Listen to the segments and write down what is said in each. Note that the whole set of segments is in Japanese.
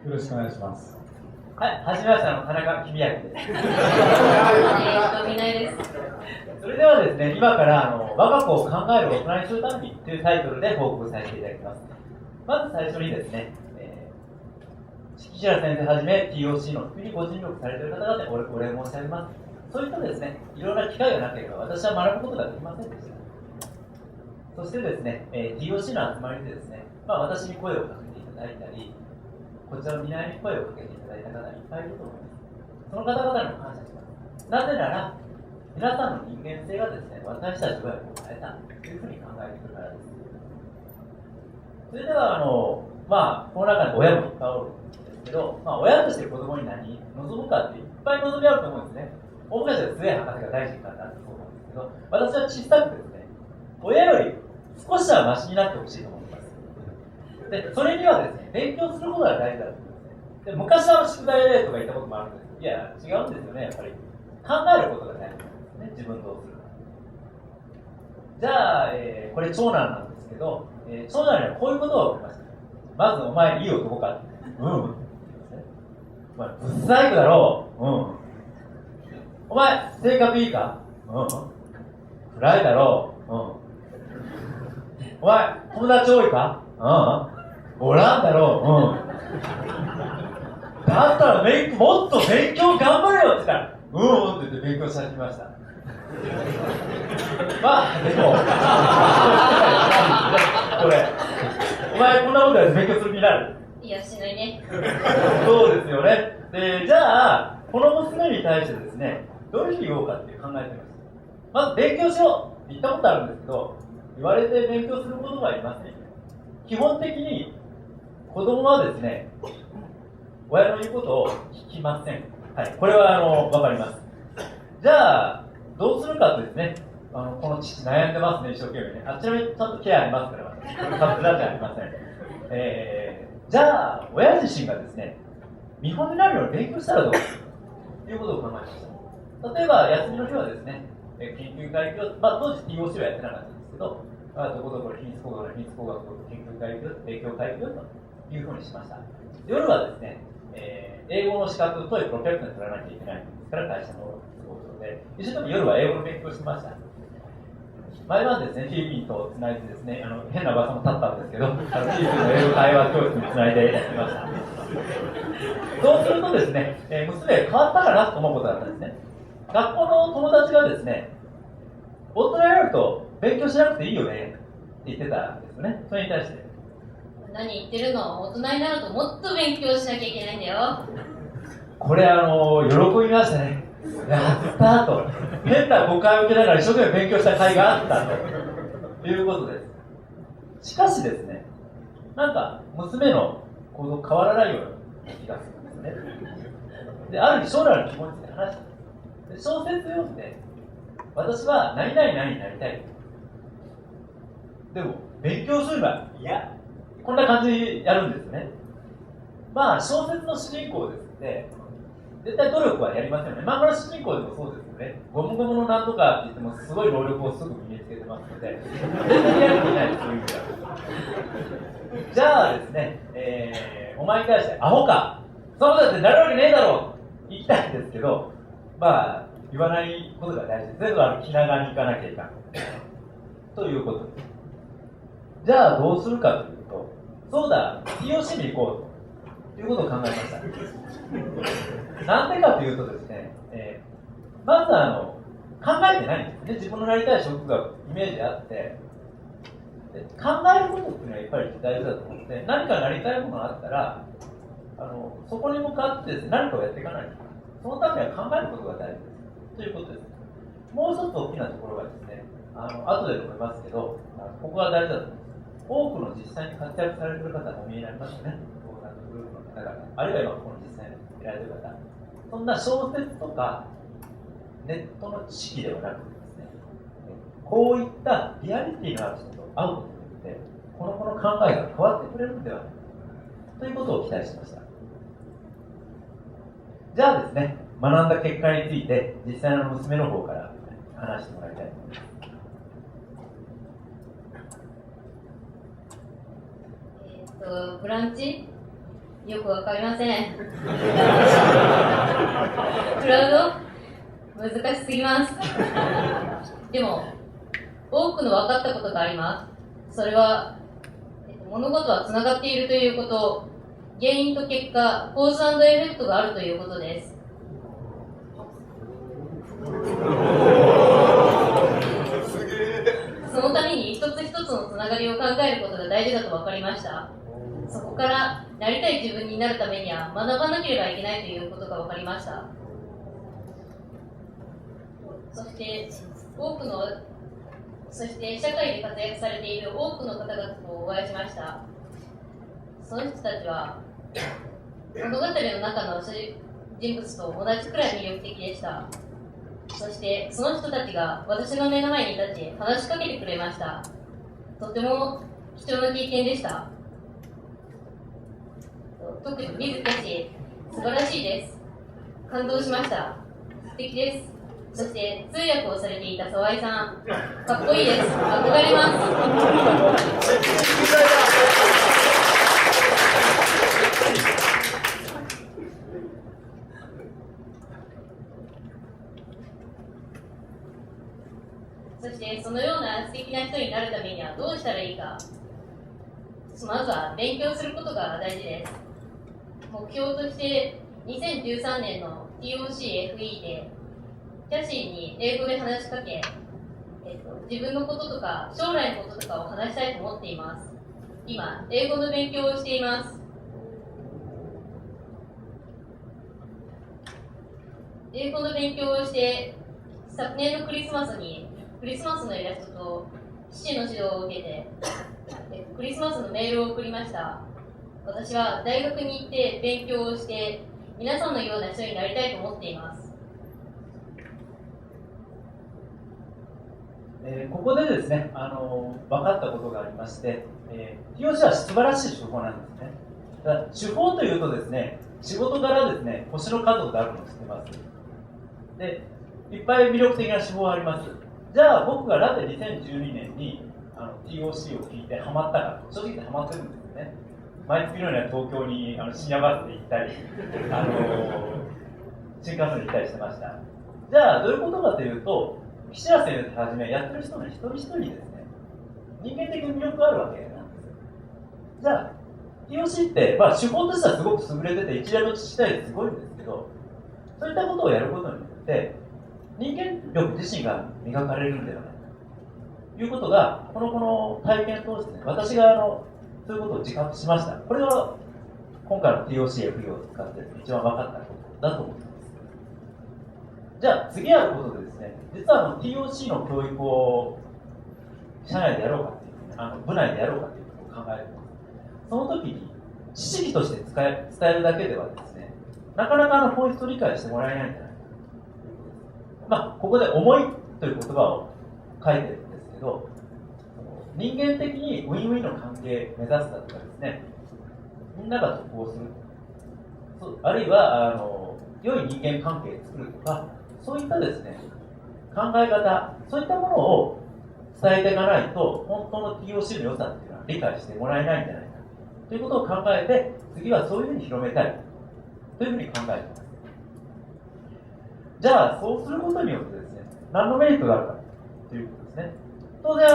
よろしくお願いします。はい、はじめまして、田中公明です。見ないです。それではですね、今から我が子を考える大人にするためにというタイトルで報告させていただきます。まず最初にですね、敷平先生はじめ TOC の普及にご尽力されている方々にお礼申し上げます。そういったですね、いろんな機会がなければ私は学ぶことができませんでした。そしてですね、TOC の集まりでですね、私に声をかけていただいたり、こちらの皆に声をかけていただいた方がいっぱいいると思います。その方々にも感謝します。なぜなら、皆さんの人間性がですね、私たちを変えたというふうに考えているからです。それでは、この中に親もいっぱいおるんですけど、親として子供に何望むかっていっぱい望みあると思うんですね。大昔は末博士が大臣になったそうなんですけど、私は小さくですね、親より少しはマシになってほしいと思います。で、それにはですね、勉強することが大事だと思いますね。で、昔は宿題でとか言ったこともあるんですけど、いや、違うんですよね、やっぱり。考えることが大事なんですね、自分どうするか。じゃあ、これ長男なんですけど、長男にはこういうことが起きました。まず、お前いい男かって。うん。お前、ぶっ細工だろう。うん。お前、性格いいか。うん。暗いだろう。うん。お前、友達多いか。うん。おらんだろう。だったらもっと勉強頑張れよって言ったら、って言って勉強し始めました。でも、これ、お前こんなことやって勉強する気になる？いや、しないね。そうですよね。で、じゃあ、この娘に対してですね、どういうふうに言おうかって考えてました。まず勉強しようって言ったことあるんですけど、言われて勉強することはありません。基本的に子供はですね、親の言うことを聞きません。はい、これはわかります。じゃあ、どうするかとですね、この父悩んでますね、一生懸命ね。ちなみにちゃんとケアありますから、私。これカップラじゃありません。じゃあ、親自身がですね、見本になるように勉強したらどうかということを考えました。例えば、休みの日はですね、研究会教、当時 TOC はやってなかったんですけど、どこどこの秘密工学の秘密工学研究会教、勉強会教というふうにしました。夜はですね、英語の資格、トイプロペラ取らなきゃいけないんですから、会社の都合上で、一生懸命夜は英語の勉強をしてました。前はですね、フィリピンとつないでですね、変な噂も立ったんですけど、フィリピンの英語会話教室につないでやってました。そうするとですね、娘変わったかなと思うことだったんですね。学校の友達がですね、大人になると勉強しなくていいよねって言ってたんですよね。それに対して。何言ってるの？大人になるともっと勉強しなきゃいけないんだよ。これ喜びましたね。やったと。変な誤解を受けながら一生懸命勉強した甲斐があったということです。しかしですね、なんか娘の行動変わらないような気がするんですね。で、ある日将来の気持ちで話したんです。で、小説を読んで、私は何々何になりたい。でも、勉強すれば、いや、こんな感じでやるんですよね。小説の主人公ですので、絶対努力はやりませんよね。漫画の主人公でもそうですよね。ゴムゴムのなんとかって言っても、すごい労力をすぐ身につけてますので、全然やる気ないです、そういう意味では。じゃあですね、お前に対して、アホか、そんなことだってなるわけねえだろう言いたいんですけど、言わないことが大事です。全部気長に行かなきゃいかん。ということです。じゃあどうするかというと、そうだ、TOC に行こうということを考えました。なんでかというとですね、まず考えてないんですね。自分のなりたい職がイメージあって、考えることっていうのはやっぱり大事だと思って、何かなりたいものがあったら、そこに向かってですね、何かをやっていかないと。そのためには考えることが大事です。ということです。もう一つ大きなところがですね、後で述べますけど、ここが大事だと思います。多くの実際に活躍されている方がお見えになりましたね。グループの方々、あるいは今この実際にいられる方、そんな小説とかネットの知識ではなくてですね、こういったリアリティのある人と会うことによって、この子の考えが変わってくれるのではないかということを期待しました。じゃあですね、学んだ結果について、実際の娘の方から話してもらいたいと思います。ブランチよくわかりません。クラウド難しすぎます。でも、多くの分かったことがあります。それは、物事はつながっているということ、原因と結果、コーズ&エフェクトがあるということです。そのために一つ一つのつながりを考えることが大事だと分かりました。そこからなりたい自分になるためには学ばなければいけないということが分かりました。そして社会で活躍されている多くの方々とお会いしました。その人たちは物語の中の人物と同じくらい魅力的でした。そしてその人たちが私の目の前に立ち話しかけてくれました。とても貴重な経験でした。特に水木氏、素晴らしいです。感動しました。素敵です。そして通訳をされていた沢井さん、かっこいいです。憧れます。そしてそのような素敵な人になるためにはどうしたらいいか。まずは勉強することが大事です。目標として2013年の TOCFE でキャシーに英語で話しかけ、自分のこととか将来のこととかを話したいと思っています。今、英語の勉強をしています。英語の勉強をして、昨年のクリスマスにクリスマスのイラストと父の指導を受けて、クリスマスのメールを送りました。私は大学に行って勉強をして、皆さんのような人になりたいと思っています。ここでですね、分かったことがありまして、TOC は素晴らしい手法なんですね。ただ手法というとですね、仕事柄ですね、星の数があるのを知ってます。で、いっぱい魅力的な手法があります。じゃあ僕がなぜ2012年にTOC を聞いてハマったか、正直ハマってるんですよね。毎月のようには東京に深夜バスで行ったり、新幹線で行ったりしてました。じゃあどういうことかというと、岸田先生はじめやってる人の一人一人ですね、人間的に魅力があるわけなんですよ。じゃあ TOC って、手法としてはすごく優れてて一連の知識体ですごいんですけど、そういったことをやることによって人間力自身が磨かれるんではないかということが、この体験を通して、ね、私がそういうことを自覚しました。これは今回の TOCFE を使って一番分かったことだと思います。じゃあ次やることでですね、実はTOC の教育を社内でやろうかっていう、部内でやろうかということを考えています。その時に知識として伝えるだけではですね、なかなか本質を理解してもらえないんじゃないかということです。ここで思いという言葉を書いてるんですけど、人間的にウィンウィンの関係を目指すだとかですね、みんなが得をする、あるいは良い人間関係を作るとか、そういったですね、考え方、そういったものを伝えていかないと、本当の TOC の良さっていうのは理解してもらえないんじゃないかということを考えて、次はそういうふうに広めたいというふうに考えています。じゃあ、そうすることによってですね、何のメリットがあるかということですね。当然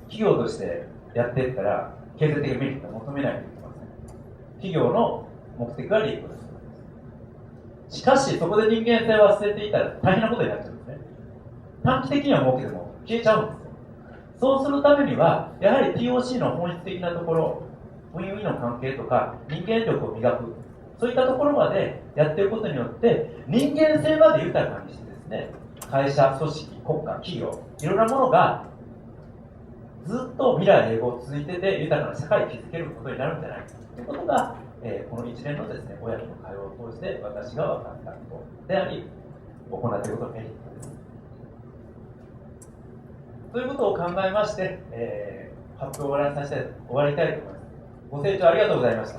企業としてやっていったら、経済的メリットを求めないといけません。企業の目的は利益を出す。しかし、そこで人間性を忘れていたら大変なことになっちゃうんですね。短期的には儲けても消えちゃうんですよ。そうするためには、やはり TOC の本質的なところ、ウィンウィンの関係とか、人間力を磨く、そういったところまでやっていくことによって、人間性まで豊かにしてですね、会社、組織、国家、企業、いろんなものがずっと未来永劫続いてて豊かな社会を築けることになるんじゃないかということが、この一連のですね、親との会話を通して私が分かったことであり、行っていることのメリットです。ということを考えまして、発表を終わりたいと思います。ご清聴ありがとうございました。